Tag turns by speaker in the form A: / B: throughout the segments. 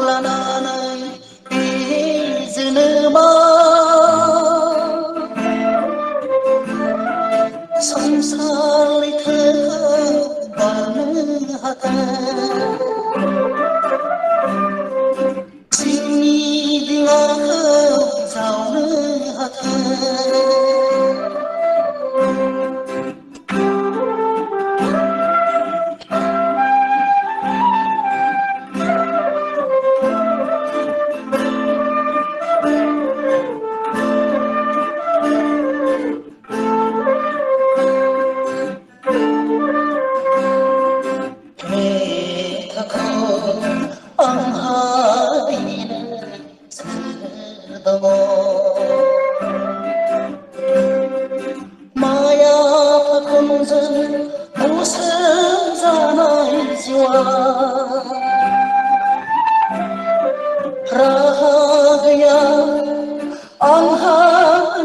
A: लानानै बे जोनोमा संसार लैथोखौ बारनो हाथों जिउनि दिङाखौ जावनो हाथों आंहा बेनो सोर दङ माया फाखनजों मुसुम जानाय जिउआ राहा गैया आंहा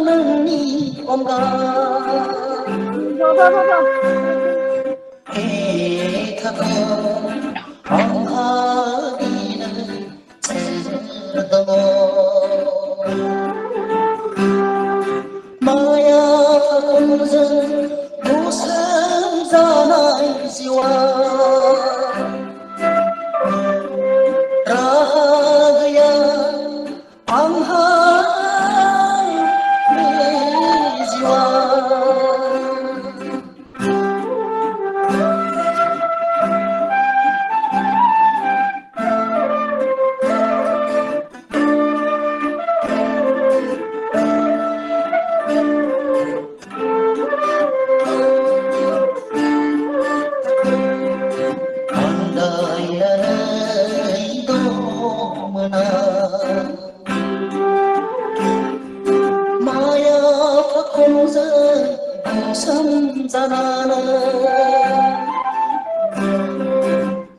A: नोंनि अनगा आंहा बेनो सोर दङ माया फाखनजों मुसुम जानाय जिउआ राहा गैया आंहा बे जिउआ माया फाखनजों मुसुम जानानै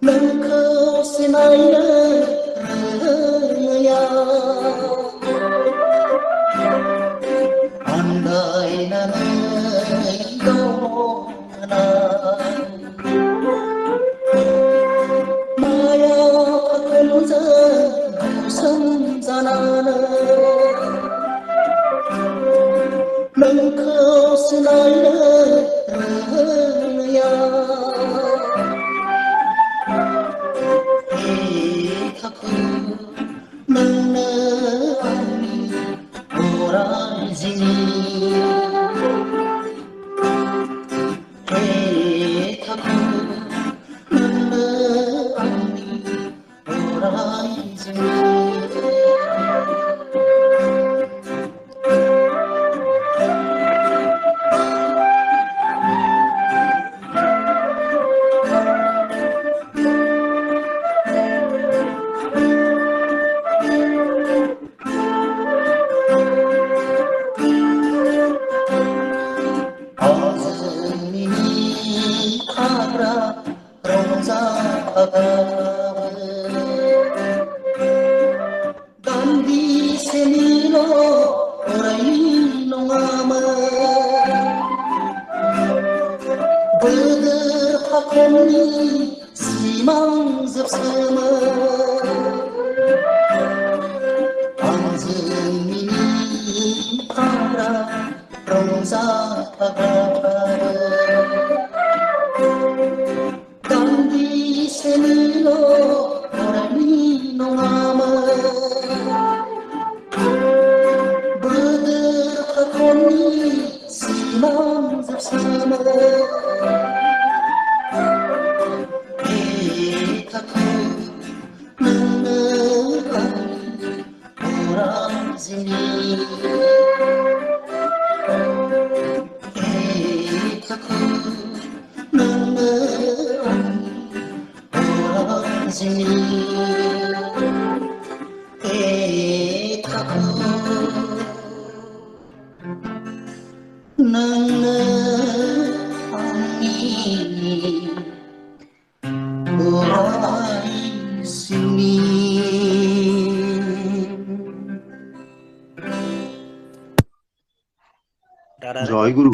A: नोंखौ सिनायनो रोङैया आन्दायनानै दङना माया फाखनजों मुसुम जानानै नोंखौ सिनायनो रोङैया नोंनो आंनि अराय जिउनि नोंनो आंनि अराय जिउनि हाग्रा रंजा दान्दिसेनिल' अरायनि नङामोन बोदोर फाखननि सिमां जोबसोमोन आंजों मिनिफाग्रा रंजाफाग्राफ्राबो दान्दिसेनिल' अरायनि नङामोन बोदोर फाखननि सिमां जोबसोमोन नोंनो आंनि अराय जिउनि नोंनो आंनि अराय जिउनि नोंनो आंनि अराय जिउनि
B: জয় গুরু।